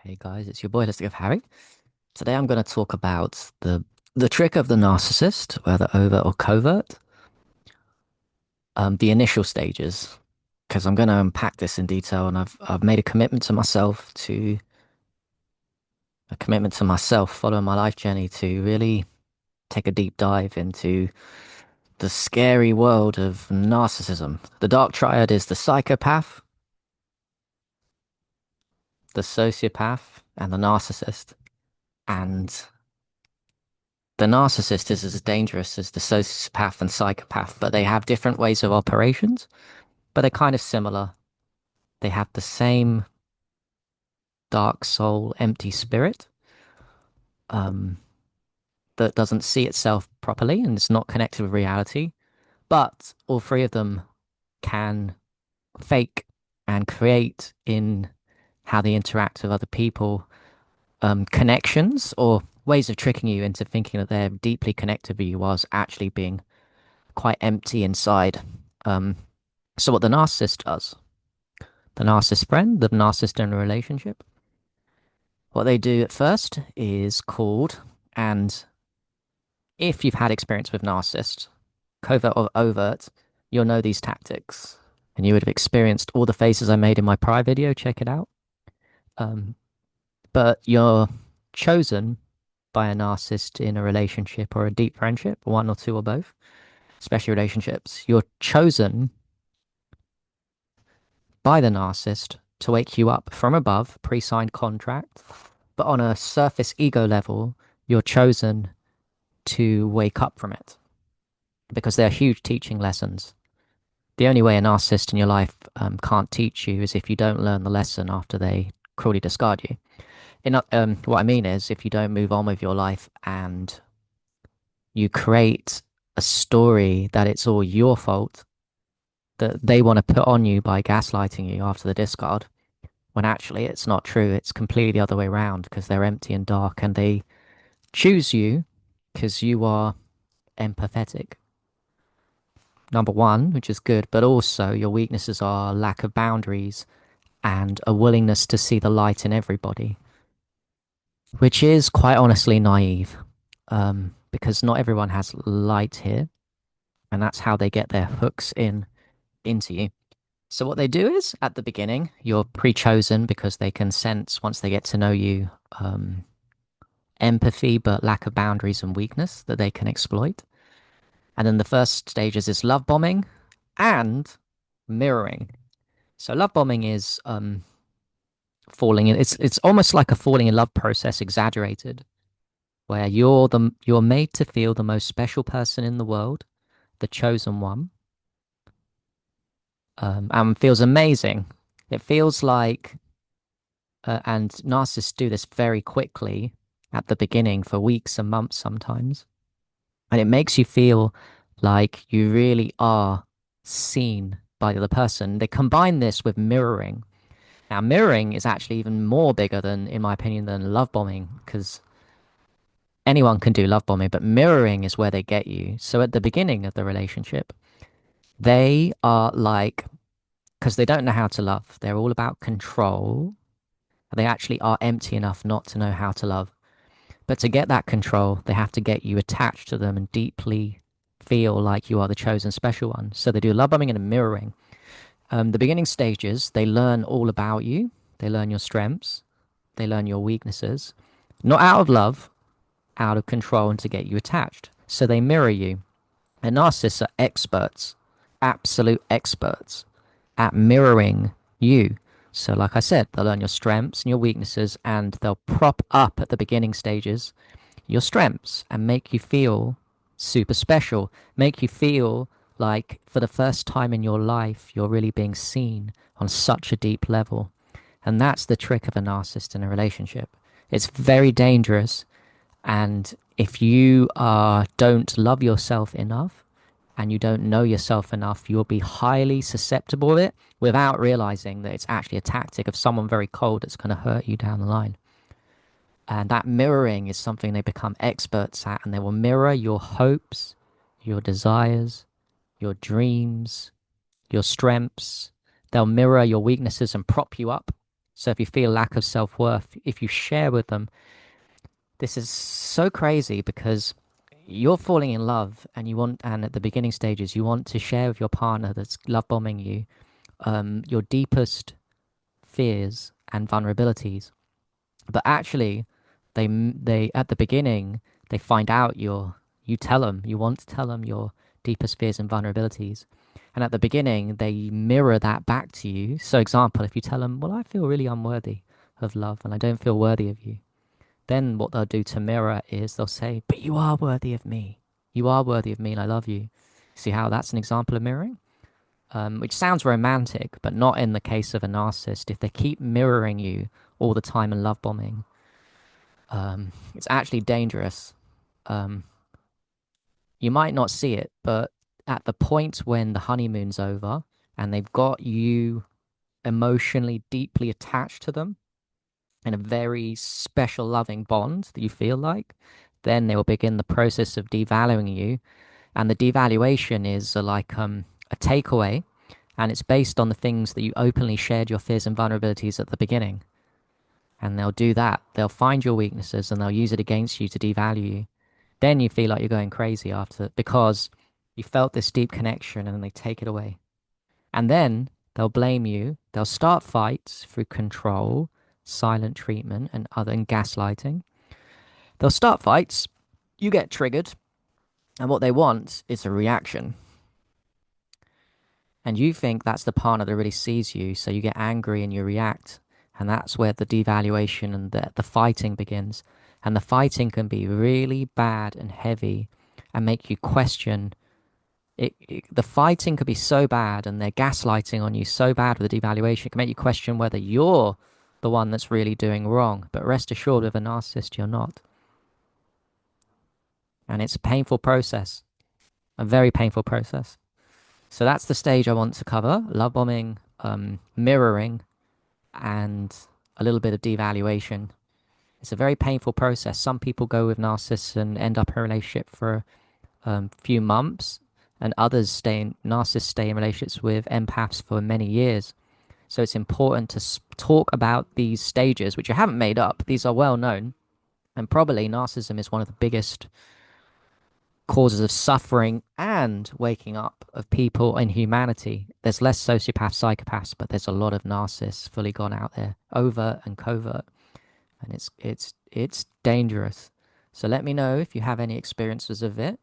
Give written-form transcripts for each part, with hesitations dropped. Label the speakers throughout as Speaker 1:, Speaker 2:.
Speaker 1: Hey guys, it's your boy Listic of Harry. Today I'm going to talk about the trick of the narcissist, whether overt or covert, the initial stages, because I'm going to unpack this in detail, and I've made a commitment to myself following my life journey to really take a deep dive into the scary world of narcissism. The dark triad is the psychopath, the sociopath, and the narcissist, and the narcissist is as dangerous as the sociopath and psychopath, but they have different ways of operations, but they're kind of similar. They have the same dark soul, empty spirit, um, that doesn't see itself properly and is not connected with reality. But all three of them can fake and create in how they interact with other people, connections or ways of tricking you into thinking that they're deeply connected with you whilst actually being quite empty inside. Um, So what the narcissist does, the narcissist friend, the narcissist in a relationship, what they do at first is called, and if you've had experience with narcissists, covert or overt, you'll know these tactics. And you would have experienced all the faces I made in my prior video, check it out. Um, but you're chosen by a narcissist in a relationship or a deep friendship, one or two or both, especially relationships. You're chosen by the narcissist to wake you up from above, pre signed contract. But on a surface ego level, you're chosen to wake up from it because they're huge teaching lessons. The only way a narcissist in your life can't teach you is if you don't learn the lesson after they cruelly discard you. What I mean is, if you don't move on with your life and you create a story that it's all your fault that they want to put on you by gaslighting you after the discard, when actually it's not true. It's completely the other way around because they're empty and dark and they choose you because you are empathetic. Number one, which is good, but also your weaknesses are lack of boundaries and a willingness to see the light in everybody, which is quite honestly naive, because not everyone has light here, and that's how they get their hooks into you. So what they do is at the beginning, you're pre-chosen because they can sense once they get to know you, empathy, but lack of boundaries and weakness that they can exploit. And then the first stages is love bombing and mirroring. So love bombing is falling in. It's almost like a falling in love process exaggerated, where you're made to feel the most special person in the world, the chosen one, and feels amazing. It feels like, and narcissists do this very quickly at the beginning for weeks and months sometimes, and it makes you feel like you really are seen by the other person. They combine this with mirroring. Now, mirroring is actually even more bigger than, in my opinion, than love bombing because anyone can do love bombing, but mirroring is where they get you. So at the beginning of the relationship, they are like, because they don't know how to love, they're all about control. They actually are empty enough not to know how to love. But to get that control, they have to get you attached to them and deeply feel like you are the chosen special one. So they do love bombing and mirroring. The beginning stages, they learn all about you. They learn your strengths. They learn your weaknesses. Not out of love, out of control and to get you attached. So they mirror you. And narcissists are experts, absolute experts at mirroring you. So, like I said, they'll learn your strengths and your weaknesses, and they'll prop up at the beginning stages your strengths and make you feel super special, make you feel like for the first time in your life, you're really being seen on such a deep level. And that's the trick of a narcissist in a relationship. It's very dangerous. And if you don't love yourself enough and you don't know yourself enough, you'll be highly susceptible to it without realizing that it's actually a tactic of someone very cold that's going to hurt you down the line. And that mirroring is something they become experts at, and they will mirror your hopes, your desires, your dreams, your strengths. They'll mirror your weaknesses and prop you up So if you feel lack of self-worth, if you share with them, this is so crazy because you're falling in love and and at the beginning stages, you want to share with your partner that's love bombing you, your deepest fears and vulnerabilities. But actually, they at the beginning, they find out you tell them, you want to tell them your deepest fears and vulnerabilities. And at the beginning, they mirror that back to you. So, example, if you tell them, well, I feel really unworthy of love and I don't feel worthy of you, then what they'll do to mirror is they'll say, but you are worthy of me. You are worthy of me and I love you. See how that's an example of mirroring? Which sounds romantic, but not in the case of a narcissist. If they keep mirroring you all the time and love bombing, it's actually dangerous. Um, you might not see it, but at the point when the honeymoon's over and they've got you emotionally deeply attached to them in a very special, loving bond that you feel like, then they will begin the process of devaluing you. And the devaluation is a takeaway, and it's based on the things that you openly shared your fears and vulnerabilities at the beginning. And they'll do that. They'll find your weaknesses and they'll use it against you to devalue you. Then you feel like you're going crazy after because you felt this deep connection and they take it away. And then they'll blame you. They'll start fights through control, silent treatment, and gaslighting. They'll start fights. You get triggered, and what they want is a reaction. And you think that's the partner that really sees you, so you get angry and you react. And that's where the devaluation and the fighting begins. And the fighting can be really bad and heavy and make you question the fighting could be so bad and they're gaslighting on you so bad with the devaluation, it can make you question whether you're the one that's really doing wrong. But rest assured, with a narcissist, you're not. And it's a painful process, a very painful process. So that's the stage I want to cover: love bombing, mirroring, and a little bit of devaluation. It's a very painful process. Some people go with narcissists and end up in a relationship for a few months, and others narcissists stay in relationships with empaths for many years. So it's important to talk about these stages, which I haven't made up. These are well known. And probably narcissism is one of the biggest causes of suffering and waking up of people in humanity. There's less sociopaths, psychopaths, but there's a lot of narcissists fully gone out there, overt and covert. And it's dangerous. So let me know if you have any experiences of it.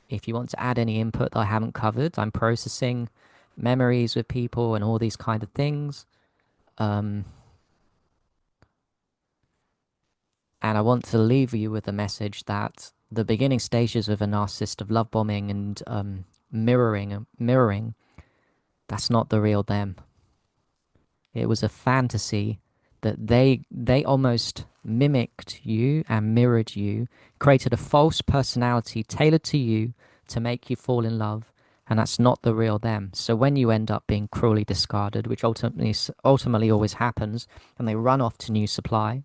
Speaker 1: If you want to add any input that I haven't covered, I'm processing memories with people and all these kind of things. And I want to leave you with a message that the beginning stages of a narcissist of love bombing and mirroring, that's not the real them. It was a fantasy that they almost mimicked you and mirrored you, created a false personality tailored to you to make you fall in love, and that's not the real them. So when you end up being cruelly discarded, which ultimately always happens, and they run off to new supply,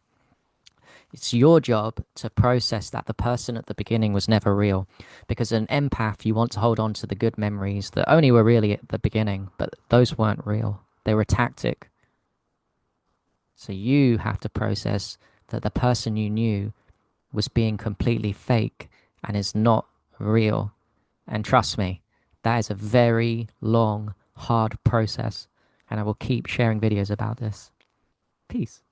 Speaker 1: it's your job to process that the person at the beginning was never real. Because an empath, you want to hold on to the good memories that only were really at the beginning, but those weren't real. They were a tactic. So you have to process that the person you knew was being completely fake and is not real. And trust me, that is a very long, hard process. And I will keep sharing videos about this. Peace.